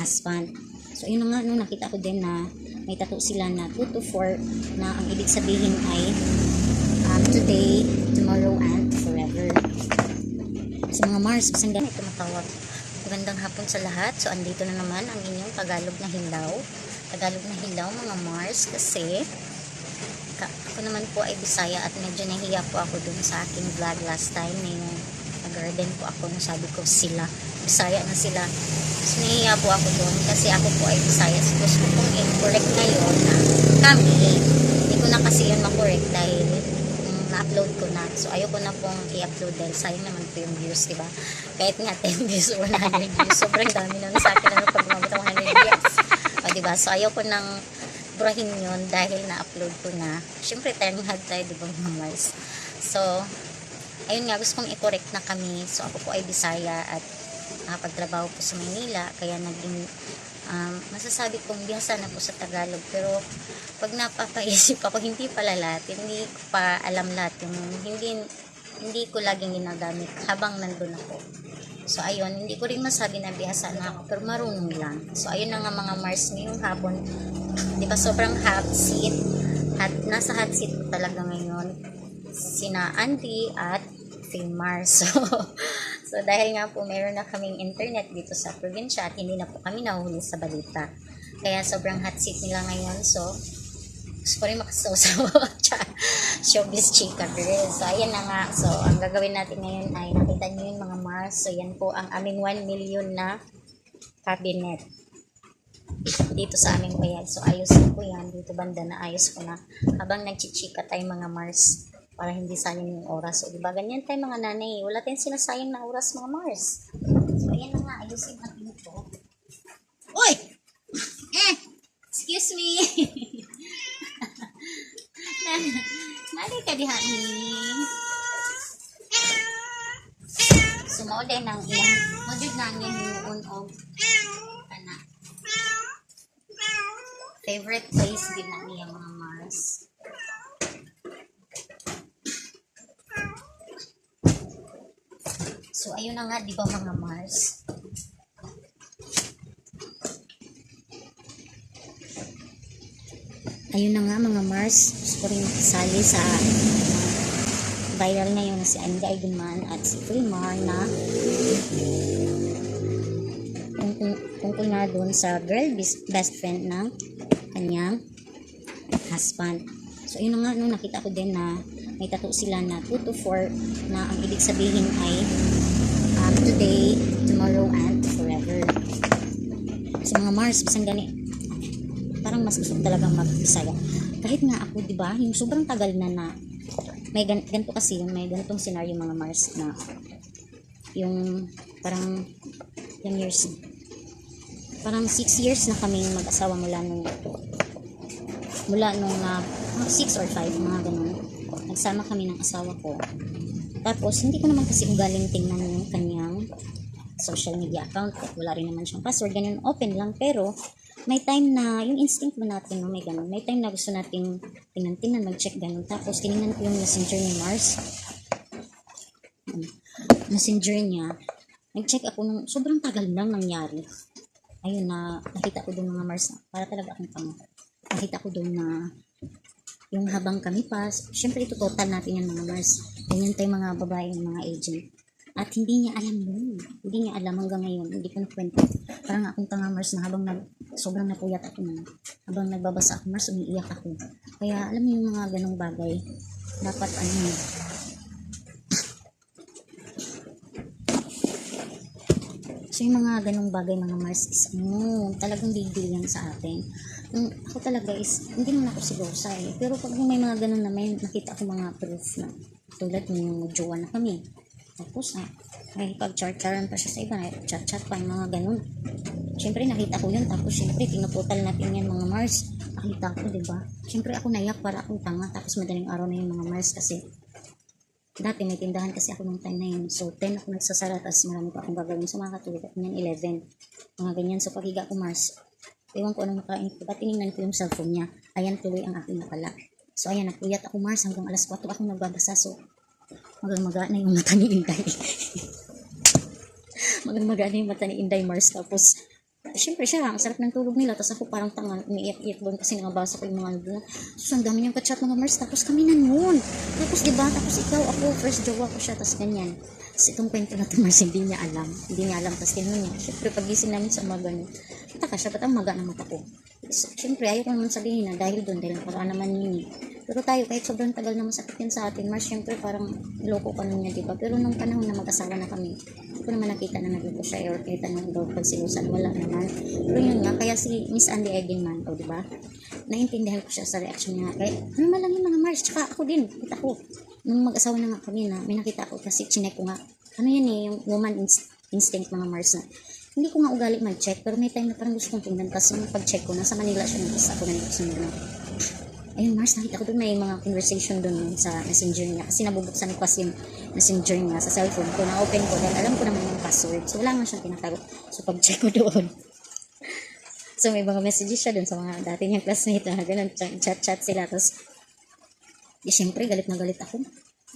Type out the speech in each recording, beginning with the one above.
husband. So yun na nga, no, nakita ko din na may tattoo sila na 2 to 4 na ang ibig sabihin ay today, tomorrow, and forever. So mga Mars, isang ganito tumatawag. Magandang hapon sa lahat. So andito na naman ang inyong Tagalog na hilaw. Tagalog na hilaw mga Mars, kasi ako naman po ay Bisaya at medyo nahiya po ako dun sa aking vlog last time na yung nag-garden po ako, nasabi ko sila Bisaya na sila. So nahiya po ako dun kasi ako po ay Bisaya. So gusto ko pong i-correct ngayon na kami, hindi ko na kasi yun makorect dahil na-upload ko na. So ayoko na pong i-upload dahil sayang naman po yung views, diba? Kahit nga 10 views o 100 views, sobrang dami na sa akin na pag umabot ang 100 views. O diba? So ayoko nang burahin yun dahil na-upload ko na. Siyempre, time had tayo, diba mga Mars? So, ayun nga, gusto kong i-correct na kami. So, ako po ay Bisaya at pagtrabaho po sa Maynila. Kaya naging, masasabi kong bihasa na po sa Tagalog. Pero, pag napapaisip ako, hindi pala lahat. Hindi ko pa alam lahat. Yung hindi ko laging ginagamit habang nandun ako. So, ayun, hindi ko rin masabi na bihasa na ako, pero marunong lang. So, ayun na nga mga Mars, ngayong hapon, di ba sobrang hot seat, nasa hot seat ko talaga ngayon, sina Andy at Faye Mars. So, dahil nga po, meron na kaming internet dito sa probinsya at hindi na po kami nahuli sa balita. Kaya, sobrang hot seat nila ngayon. So, gusto ko rin makasaw-saw showbiz chika girl. So, ayan na nga. So, ang gagawin natin ngayon ay nakita nyo yun mga Mars. So, yan po ang aming 1 million na cabinet dito sa aming bayan. So, ayusin ko yan. Dito banda na ayos ko na. Habang nagchichika tayo mga Mars para hindi sayang yung oras. So, diba ganyan tayo mga nanay. Wala tayong sinasayang na oras mga Mars. So, ayan na nga. Ayusin natin ito. Uy! Excuse me! Nalay ka diha ni. So, maulay ng ilang. Modod na ang yung hinuon o kana. Favorite place din na niya mga Mars. So, ayun na nga, di ba mga Mars? Ayun na nga mga Mars, gusto ko rin makisali sa viral ngayon na si Andy Eigenman at si Filmar na tungkol na doon sa girl best friend ng kanyang husband. So ayun na nga, no, nakita ko din na may tattoo sila na 2 to 4 na ang ibig sabihin ay today, tomorrow, and forever. So mga Mars, bisan gani parang mas gusto ko talagang mag-Bisaya. Kahit nga ako, di ba, yung sobrang tagal na may ganito kasi yun, may ganitong scenario mga Mars na yung parang yung years, parang 6 years na kaming mag-asawa mula nung 6 or 5, mga ganun. Nagsama kami ng asawa ko. Tapos, hindi ko naman kasi ugaling tingnan yung kanyang social media account. Wala rin naman siyang password. Ganyan, open lang. Pero, may time na, yung instinct mo natin, no, may ganun. May time na gusto nating tingnan, mag-check ganun. Tapos, tinignan ko yung messenger ni Mars. Messenger niya. Nag-check ako nung sobrang tagal lang nangyari. Ayun na, nakita ko doon mga Mars. Para talaga akong tanga. Nakita ko doon na yung habang kami pa, syempre ito total natin yan mga Mars. Ganyan tayo mga babae, mga agent. At hindi niya alam yun. Hindi niya alam hanggang ngayon. Hindi ko nakwento. Parang akong tanga Mars na habang sobrang napuyat ako na. Habang nagbabasa ako Mars, umiiyak ako. Kaya alam mo yung mga ganong bagay. Dapat So yung mga ganong bagay mga Mars is talagang bigil yan sa atin. Ako talaga is, hindi naman ako sigosa eh. Pero pag may mga ganon na may nakita ako mga proof na tulad yung jowa na kami. Tapos may pag-chat-charan pa siya sa iba, chat-chat pa yung mga ganun. Siyempre nakita ko yun, tapos siyempre pinuputal natin yan mga Mars. Nakita ko, diba? Siyempre ako naiyak para akong tanga, tapos madaling araw na yung mga Mars kasi dati may tindahan kasi ako nung time na yun. So 10 ako nagsasara, tapos marami pa akong gagawin. So mga katulad at yan 11. Mga ganyan. So paghiga ko Mars, ewan ko anong nakain ko. Ba't tinignan ko yung cellphone niya? Ayan tuloy ang aking nakala. So ayan, nagpuyat ako Mars hanggang alas 4 ako nagbabasa. So magang-maga na yung mata ni Inday. Magang-maga na yung mata ni Inday Mars. Tapos Siyempre siya, ang sarap ng tulog nila. Tapos ako parang tanga, umiiyak-iyak doon kasi nangabasa ko yung mga ano doon. So, ang dami niyang ka-chat mga Mars. Tapos kami na noon. Tapos diba, tapos ikaw, ako, first jowa ko siya. Tapos ganyan. Tapos itong kwento na to Mars, hindi niya alam. Hindi niya alam. Tapos ganun niya. Siyempre, pagising namin sa umaga niya. Kita ka siya, ba't ang maga ng mata ko? Siyempre, ayaw ko naman sabihin na dahil doon, dahil para naman yun eh. Pero tayo, kahit sobrang tagal na masakit yan sa atin, Mars, siyempre parang loko ka nun niya, diba? Pero nung panahon na mag-asawa na kami, hindi ko naman nakita na nagluto siya or kita nung daw pagsilusan, wala naman. Pero yun nga, kaya si Miss Andy Eggingman, o diba? Naintindihan ko siya sa reaction niya. Kaya, ano man lang yung mga Mars, tsaka ako din, kita ko. Nung mag-asawa na nga kami na, may nakita ko kasi chinek ko nga, ano yun eh, yung woman instinct mga Mars na. Hindi ko nga ugali mag-check, pero may time na parang gusto kong tingnan kasi yung pag-check ko, nasa Manila siya, nagkisa ako na nagkasunod na. Ayun Mars, nakita ko doon may mga conversation doon sa messenger niya kasi nabubuksan ko kasi yung messenger niya sa cellphone ko, na-open ko dahil alam ko naman yung password. So wala nga siyang tinatago. So pag-check ko doon, so may mga messages siya doon sa mga dati niyang classmate na ganun, chat-chat sila. Tapos, siyempre galit na galit ako.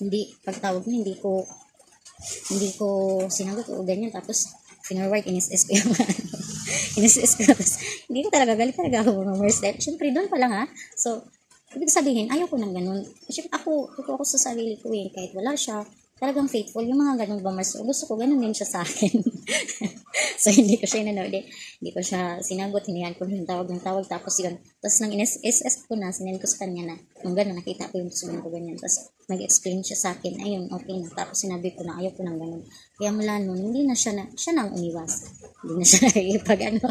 Hindi, pagtawag niya, hindi ko sinagot o ganyan. Tapos, finorward, inis-is ko yung inis-is ko. Tapos, hindi ko talaga, galit talaga ako mga Mars. Siyempre, doon pa lang ha. So, ibig sabihin, ayaw ko ng ganun. Kasi totoo ako sa sarili ko eh, kahit wala siya, talagang faithful. Yung mga ganun ba, Mars, gusto ko, ganun din siya sa akin. So, hindi ko siya inanood eh. Hindi ko siya sinagot, hinihan ko ng tawag, tapos yun. Tapos, nang ins-SS ko na, sinend ko sa kanya na, nung ganun, nakita ko yung susunod ko ganyan. Tapos, nag-explain siya sa akin, ayun, okay na. Tapos, sinabi ko na, ayaw ko ng ganun. Kaya mula nun, hindi na siya nang umiwas. Hindi na siya nakikipag ano.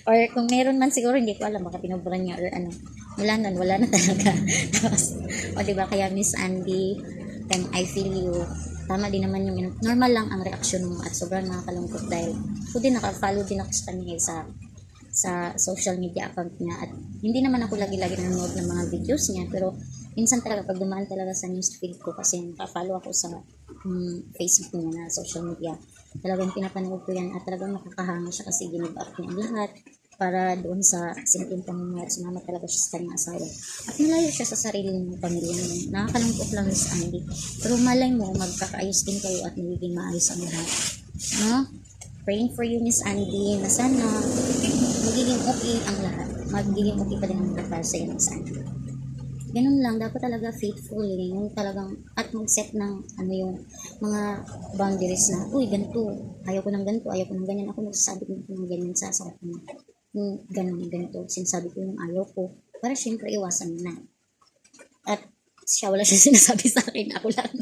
Or kung meron man siguro, hindi ko alam, baka pinubura niya or ano. Mula nun, wala na talaga. Tapos, o diba, kaya Miss Andy, and I feel you, tama din naman yung normal lang ang reaksyon mo at sobrang nakakalungkot dahil ako din naka-follow din ako sa kanya sa social media account niya at hindi naman ako lagi-lagi nanonood ng mga videos niya pero minsan talaga pag dumaan talaga sa newsfeed ko kasi naka-follow ako sa Facebook niya na social media, talagang pinapanood ko yan at talagang nakakahanga siya kasi ginib up niya ang lahat para doon sa simpleng pamumuhay at sumama talaga siya sa kanyang asawa. At malayo siya sa sarili ng pamilya niya. Nakakalungkot lang Miss Andy. Pero malay mo, magkakaayos din kayo at magiging maayos ang lahat. No? Praying for you Miss Andy na sana magiging okay ang lahat. Magiging okay pa din ang lahat para sa iyo Miss Andy. Ganun lang, dapat talaga faithful eh. Yung talagang, at mag-set ng yung mga boundaries na, uy, ganito, ayaw ko ng ganito, ayaw ko ng ganyan. Ako nagsasabi ko ng ganyan sa asawa ko. Ganito, sinasabi ko yung ayaw ko. Para syempre iwasan na. At siya wala siya sinasabi sa akin, ako lang.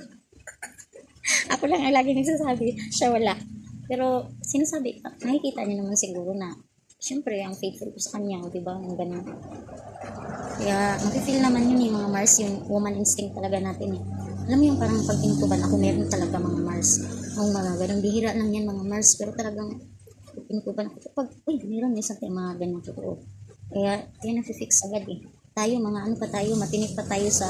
Ako lang ang lagi nagsasabi, siya wala. Pero sinasabi, nakikita niya naman siguro na, syempre, ang faithful ko sa kanya, diba, yung ganun. Kaya, mafe-feel naman yun yung mga Mars, yung woman instinct talaga natin eh. Alam mo yung parang pag pinutuban ako, meron talaga mga Mars. Ang mga ganang bihira lang yan mga Mars, pero talagang pinutuban ako. Pag, uy, meron may something mga ganyan totoo. Kaya nafe-fix agad eh. Tayo, mga ano pa tayo, matinik pa tayo sa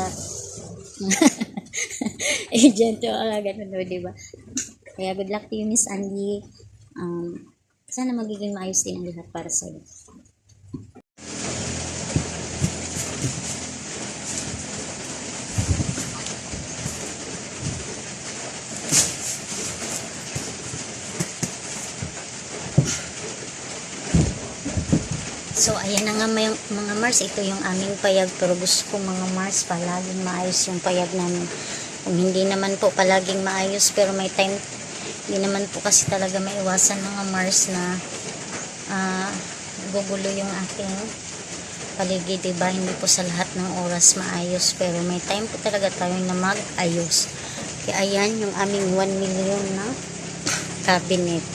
agent o ganun, diba? Kaya good luck to you, Miss Andy. Sana magiging maayos din ang lahat para sa'yo. So, ayan na nga mga Mars. Ito yung aming payag. Pero gusto ko mga Mars, palaging maayos yung payag namin. Kung hindi naman po palaging maayos, pero may time, hindi naman po kasi talaga maiwasan mga Mars na gugulo yung ating paligid, diba? Hindi po sa lahat ng oras maayos. Pero may time po talaga tayo na mag-ayos. Kaya ayan yung aming 1 million na cabinet.